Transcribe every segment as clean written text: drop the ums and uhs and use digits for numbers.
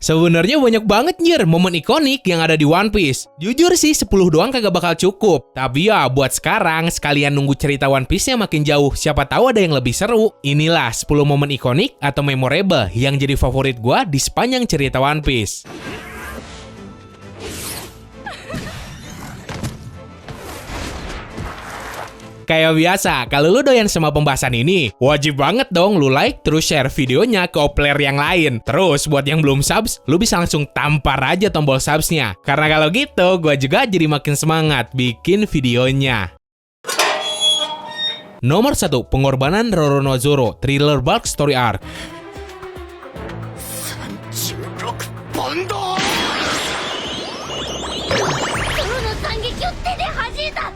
Sebenarnya banyak banget nyir momen ikonik yang ada di One Piece. Jujur sih 10 doang kagak bakal cukup. Tapi ya buat sekarang sekalian nunggu cerita One Piece-nya makin jauh, siapa tahu ada yang lebih seru. Inilah 10 momen ikonik atau memorable yang jadi favorit gua di sepanjang cerita One Piece. Kayak biasa, kalau lu doyan sama pembahasan ini, wajib banget dong lu like terus share videonya ke player yang lain. Terus buat yang belum subs, lu bisa langsung tampar aja tombol subsnya. Karena kalau gitu, gua juga jadi makin semangat bikin videonya. Nomor 1, pengorbanan Roronoa-Zoro, Thriller Bark Story Arc. 36ポンドゾロの惨劇を手で弾いた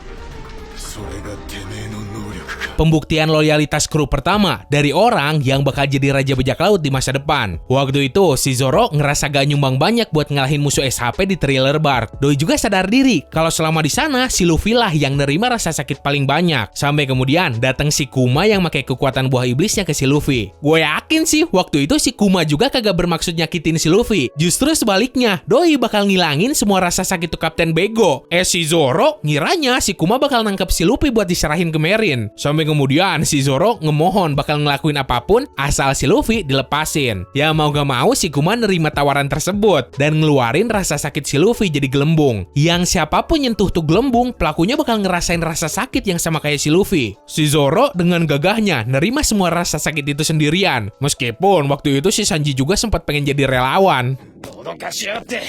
それがてめえの能力か Pembuktian loyalitas kru pertama dari orang yang bakal jadi Raja Bajak Laut di masa depan. Waktu itu, si Zoro ngerasa gak nyumbang banyak buat ngalahin musuh SHP di Thriller Bark. Doi juga sadar diri kalau selama di sana si Luffy lah yang nerima rasa sakit paling banyak. Sampai kemudian datang si Kuma yang pakai kekuatan buah iblisnya ke si Luffy. Gue yakin sih waktu itu si Kuma juga kagak bermaksud nyakitin si Luffy. Justru sebaliknya, Doi bakal ngilangin semua rasa sakit tuh Kapten Bego. Si Zoro ngiranya si Kuma bakal nangkep si Luffy buat diserahin ke Marine. Sampai kemudian si Zoro ngemohon bakal ngelakuin apapun asal si Luffy dilepasin. Ya mau gak mau si Kuma nerima tawaran tersebut dan ngeluarin rasa sakit si Luffy jadi gelembung. Yang siapapun nyentuh tuh gelembung, pelakunya bakal ngerasain rasa sakit yang sama kayak si Luffy. Si Zoro dengan gagahnya nerima semua rasa sakit itu sendirian. Meskipun waktu itu si Sanji juga sempat pengen jadi relawan. 脅かしやがって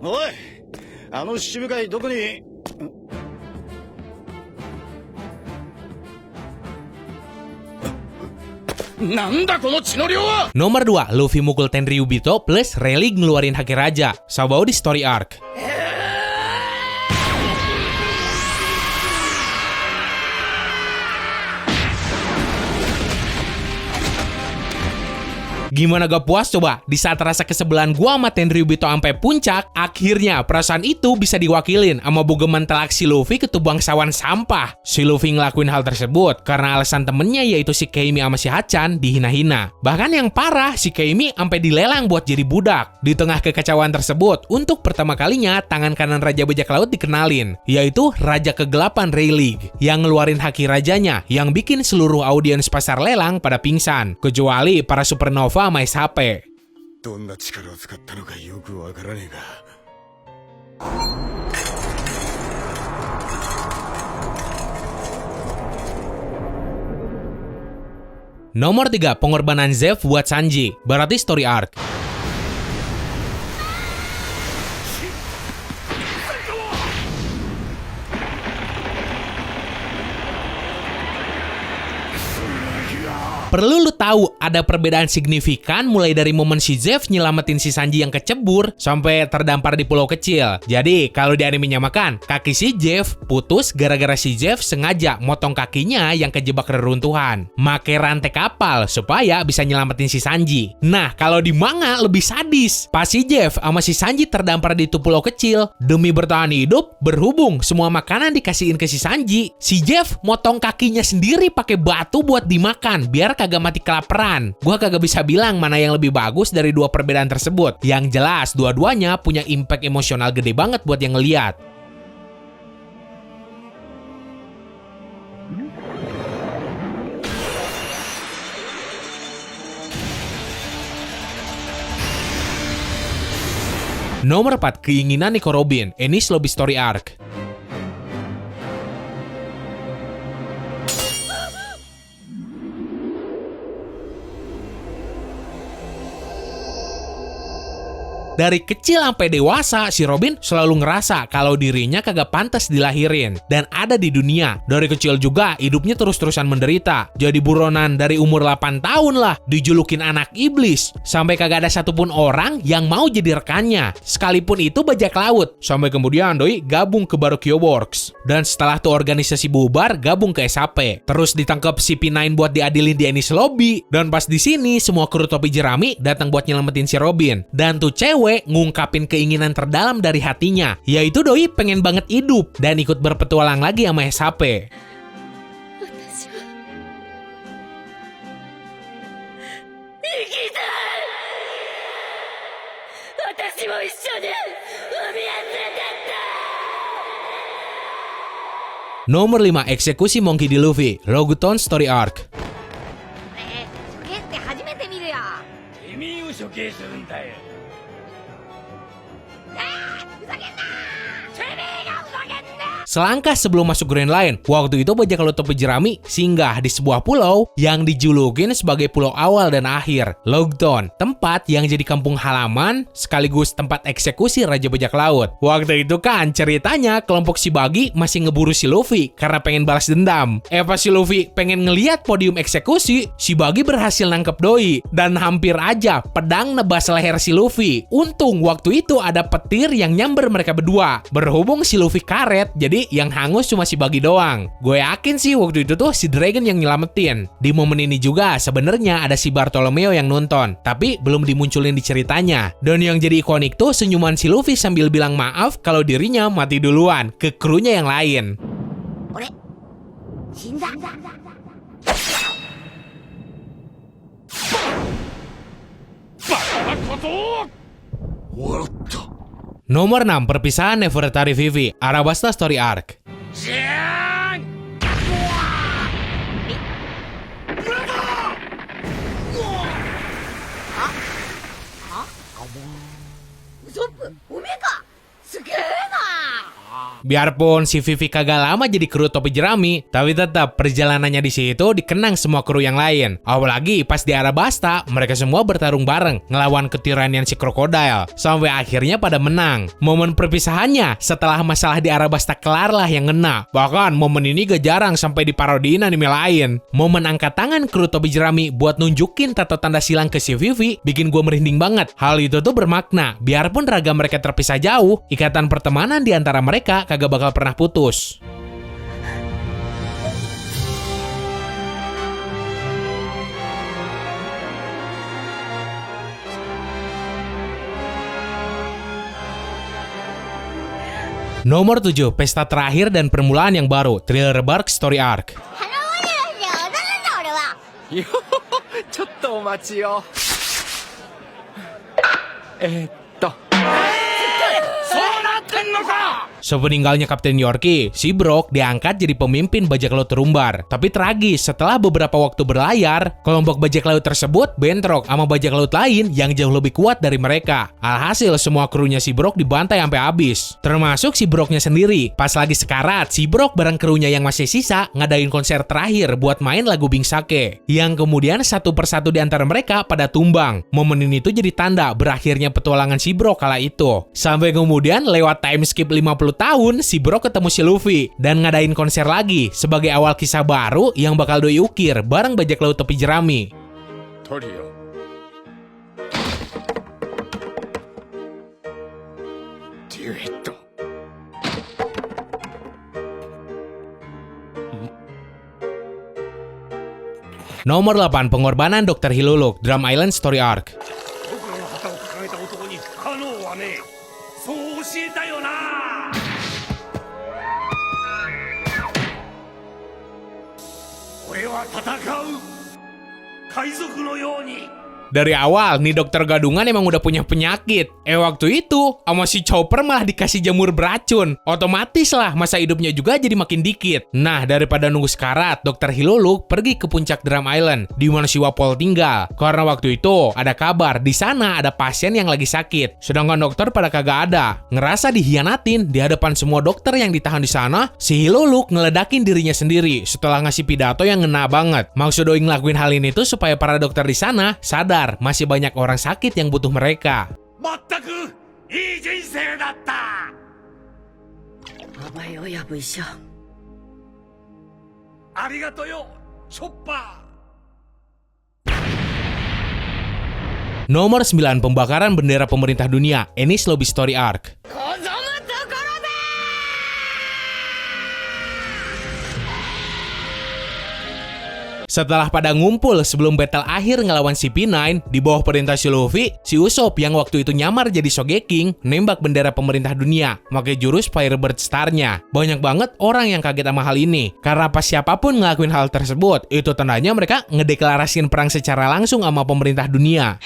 おいあの七部会どこに なんだこの血の量は Nomor 2, Luffy mukul Tenryubito plus Rayleigh ngeluarin Haki Raja. Sabao di Story Arc. Gimana gak puas coba? Di saat rasa kesebelahan gua sama Tenryubito sampai puncak, akhirnya perasaan itu bisa diwakilin sama bogeman telak si Luffy ke tubang sawan sampah. Si Luffy ngelakuin hal tersebut karena alasan temennya yaitu si Keimi sama si Hachan dihina-hina. Bahkan yang parah, si Keimi sampai dilelang buat jadi budak. Di tengah kekacauan tersebut, untuk pertama kalinya tangan kanan Raja Bajak Laut dikenalin, yaitu Raja Kegelapan Rayleigh, yang ngeluarin haki rajanya yang bikin seluruh audiens pasar lelang pada pingsan, kecuali para supernova sama SHP. どんな力を使ったのかよくわからねえが Nomor 3, pengorbanan Zeff buat Sanji, berarti Story Arc. Perlu lu tahu ada perbedaan signifikan mulai dari momen si Zeff nyelamatin si Sanji yang kecebur sampai terdampar di pulau kecil. Jadi kalau di animenya makan, kaki si Zeff putus gara-gara si Zeff sengaja motong kakinya yang kejebak reruntuhan. Make rantai kapal supaya bisa nyelamatin si Sanji. Nah kalau di manga lebih sadis. Pas si Zeff sama si Sanji terdampar di itu pulau kecil, demi bertahan hidup, berhubung semua makanan dikasihin ke si Sanji, si Zeff motong kakinya sendiri pakai batu buat dimakan biar kagak mati kelaparan. Gua kagak bisa bilang mana yang lebih bagus dari dua perbedaan tersebut. Yang jelas dua-duanya punya impact emosional gede banget buat yang ngeliat. Nomor 4, keinginan Nico Robin, Enies Lobby Story Arc. Dari kecil sampai dewasa, si Robin selalu ngerasa kalau dirinya kagak pantas dilahirin dan ada di dunia. Dari kecil juga hidupnya terus-terusan menderita. Jadi buronan dari umur 8 tahun lah, dijulukin anak iblis. Sampai kagak ada satupun orang yang mau jadi rekannya. Sekalipun itu bajak laut. Sampai kemudian doi gabung ke Baroque Works. Dan setelah tuh organisasi bubar, gabung ke SHP. Terus ditangkap si P9 buat diadilin di Enies Lobby. Dan pas di sini semua kru topi jerami datang buat nyelamatin si Robin. Dan tuh cewek ngungkapin keinginan terdalam dari hatinya, yaitu doi pengen banget hidup dan ikut berpetualang lagi sama SHP. 私も一緒に海へ連れてって。 Nomor 5, eksekusi Monkey D. Luffy, Loguton Story Arc. 処刑って初めて見るよ。君を処刑するんだよ。ふざけんな。てめえがふざけんな。 Selangkah sebelum masuk Grand Line, waktu itu bajak laut topi jerami singgah di sebuah pulau yang dijulukin sebagai pulau awal dan akhir, Loguton, tempat yang jadi kampung halaman sekaligus tempat eksekusi Raja Bajak Laut. Waktu itu kan ceritanya kelompok Shibagi masih ngeburu si Luffy karena pengen balas dendam. Pas si Luffy pengen ngeliat podium eksekusi, Shibagi berhasil nangkep doi dan hampir aja pedang nebas leher si Luffy. Untung waktu itu ada petir yang nyamber mereka berdua. Berhubung si Luffy karet, jadi yang hangus cuma Shibagi doang. Gue yakin sih waktu itu tuh si Dragon yang nyelamatin. Di momen ini juga sebenarnya ada si Bartolomeo yang nonton, tapi belum dimunculin di ceritanya. Dan yang jadi ikonik tuh senyuman si Luffy sambil bilang maaf kalau dirinya mati duluan ke krunya yang lain. Ore, shinda. Nomor 6, perpisahan Nefertari Vivi, Arabasta Story Arc. Usopp, Omega, sugee na. Biarpun si Vivi kagak lama jadi kru topi jerami, tapi tetap perjalanannya di situ dikenang semua kru yang lain. Apalagi pas di Arabasta, mereka semua bertarung bareng ngelawan ketiranian si krokodil sampai akhirnya pada menang. Momen perpisahannya setelah masalah di Arabasta kelar lah yang ngena. Bahkan momen ini gak jarang sampai diparodiin anime lain. Momen angkat tangan kru topi jerami buat nunjukin tato tanda silang ke si Vivi bikin gue merinding banget. Hal itu tuh bermakna, biarpun raga mereka terpisah jauh, ikatan pertemanan di antara mereka kagak bakal pernah putus. Nomor 7, pesta terakhir dan permulaan yang baru, Thriller Bark Story Arc. よちょっとお待ちを。そうなってんのか。 Sepeninggalnya Kapten Yorki, si Brock diangkat jadi pemimpin bajak laut terumbar. Tapi tragis, setelah beberapa waktu berlayar, kelompok bajak laut tersebut bentrok sama bajak laut lain yang jauh lebih kuat dari mereka. Alhasil semua krunya si Brock dibantai sampai habis. Termasuk si Brocknya sendiri. Pas lagi sekarat, si Brock bareng krunya yang masih sisa ngadain konser terakhir buat main lagu Bing Sake. Yang kemudian satu persatu di antara mereka pada tumbang. Momen ini tuh jadi tanda berakhirnya petualangan si Brock kala itu. Sampai kemudian lewat time skip 50 tahun, si Brock ketemu si Luffy dan ngadain konser lagi sebagai awal kisah baru yang bakal doi ukir bareng bajak laut topi jerami. Torio. Duet. Nomor 8, pengorbanan Dr. Hiluluk, Drum Island Story Arc. 僕の旗を掲げた男に不可能はねえ。そう教えたよな。俺は戦う。海賊のように。 Dari awal, nih dokter gadungan emang udah punya penyakit. Waktu itu, sama si Chopper malah dikasih jamur beracun. Otomatis lah, masa hidupnya juga jadi makin dikit. Nah, daripada nunggu sekarat, Dr. Hiluluk pergi ke puncak Drum Island, di mana si Wapol tinggal. Karena waktu itu, ada kabar, di sana ada pasien yang lagi sakit. Sedangkan dokter pada kagak ada. Ngerasa dihianatin, di hadapan semua dokter yang ditahan di sana, si Hiluluk ngeledakin dirinya sendiri setelah ngasih pidato yang ngena banget. Maksud doi ngelakuin hal ini tuh supaya para dokter di sana sadar masih banyak orang sakit yang butuh mereka. 全くいい人生だった。甘い親分医者。ありがとよ、チョッパー。 Nomor 9, pembakaran bendera pemerintah dunia, Enies Lobby Story Arc. Setelah pada ngumpul sebelum battle akhir ngelawan si P9, di bawah perintah si Luffy, si Usopp yang waktu itu nyamar jadi Sogeking nembak bendera pemerintah dunia, pakai jurus Firebird Star-nya. Banyak banget orang yang kaget sama hal ini, karena pas siapapun ngelakuin hal tersebut, itu tandanya mereka ngedeklarasiin perang secara langsung sama pemerintah dunia.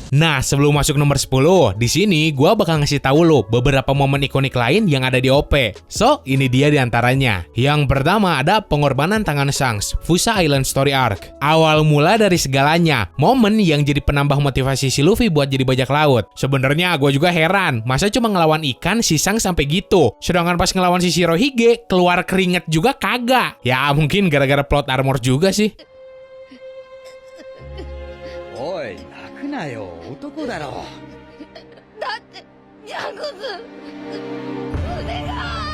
Nah, sebelum masuk nomor 10, di sini gua bakal ngasih tahu lo beberapa momen ikonik lain yang ada di OP. So, ini dia di antaranya. Yang pertama ada pengorbanan tangan Shanks, Fusa Island Story Arc. Awal mula dari segalanya, momen yang jadi penambah motivasi si Luffy buat jadi bajak laut. Sebenarnya gua juga heran, masa cuma ngelawan ikan si Shanks sampai gitu. Sedangkan pas ngelawan si Shirohige, keluar keringet juga kagak. Ya, mungkin gara-gara plot armor juga sih. おい泣くなよ男だろだってジャグズ腕が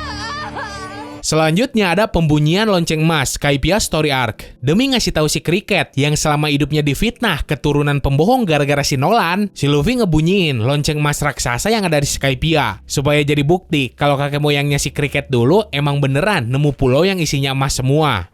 Selanjutnya ada pembunyian lonceng emas Skypiea Story Arc. Demi ngasih tahu si Cricket yang selama hidupnya difitnah keturunan pembohong gara-gara si Nolan, si Luffy ngebunyiin lonceng emas raksasa yang ada di Skypiea supaya jadi bukti kalau kakek moyangnya si Cricket dulu emang beneran nemu pulau yang isinya emas semua.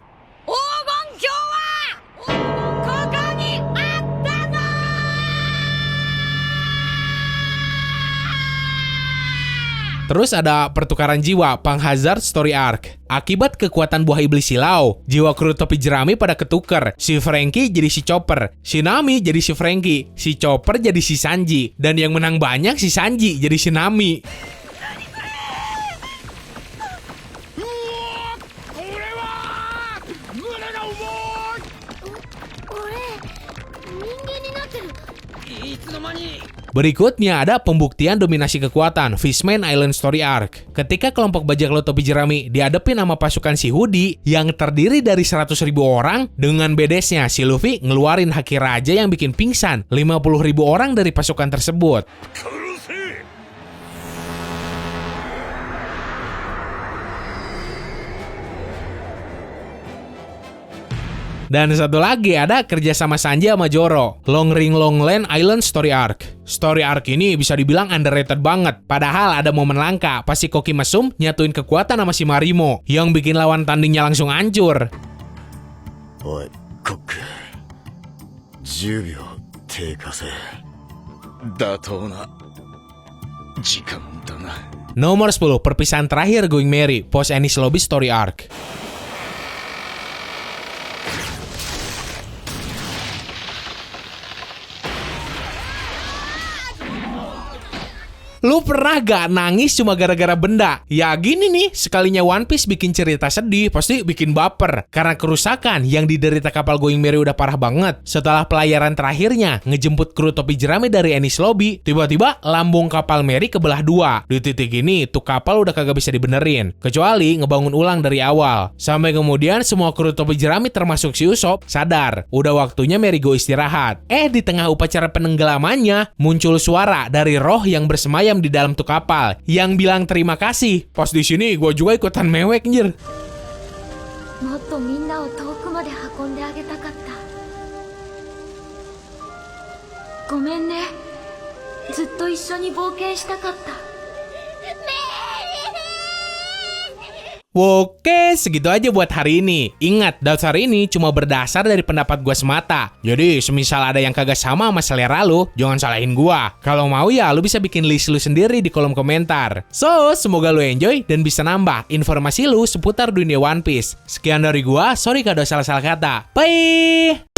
Terus ada pertukaran jiwa Pang Hazard Story Arc. Akibat kekuatan buah iblis silau, jiwa kru topi jerami pada ketuker. Si Franky jadi si Chopper, si Nami jadi si Franky, si Chopper jadi si Sanji, dan yang menang banyak si Sanji jadi si Nami. Berikutnya ada pembuktian dominasi kekuatan Fishman Island Story Arc. Ketika kelompok bajak laut topi jerami dihadapin sama pasukan si Hoodie yang terdiri dari 100.000 orang, dengan bedesnya si Luffy ngeluarin haki raja yang bikin pingsan 50.000 orang dari pasukan tersebut. Dan satu lagi ada kerjasama Sanji sama Zoro, Long Ring Long Land Island Story Arc. Story Arc ini bisa dibilang underrated banget, padahal ada momen langka pas si Koki Mesum nyatuin kekuatan sama si Marimo, yang bikin lawan tandingnya langsung hancur. Oi, Kok. 10秒経過せ。妥当な時間だな。 Nomor 10, perpisahan terakhir Going Merry, Post Enies Lobby Story Arc. Lu pernah gak nangis cuma gara-gara benda? Ya gini nih, sekalinya One Piece bikin cerita sedih, pasti bikin baper. Karena kerusakan yang diderita kapal Going Merry udah parah banget. Setelah pelayaran terakhirnya, ngejemput kru topi jerami dari Enies Lobby, tiba-tiba lambung kapal Merry kebelah dua. Di titik ini, tuh kapal udah kagak bisa dibenerin. Kecuali ngebangun ulang dari awal. Sampai kemudian semua kru topi jerami termasuk si Usopp sadar. Udah waktunya Merry go istirahat. Di tengah upacara penenggelamannya, muncul suara dari roh yang bersemayam di dalam tuh kapal yang bilang terima kasih. Pas di sini gue juga ikutan mewek anjir. もっとみんなを遠くまで運んであげたかった。ごめんね。ずっと一緒に冒険したかった。Oke, segitu aja buat hari ini. Ingat, daftar ini cuma berdasar dari pendapat gua semata. Jadi, semisal ada yang kagak sama selera lu, jangan salahin gua. Kalau mau ya, lu bisa bikin list lu sendiri di kolom komentar. So, semoga lu enjoy dan bisa nambah informasi lu seputar dunia One Piece. Sekian dari gua, sorry kalau salah-salah kata. Bye!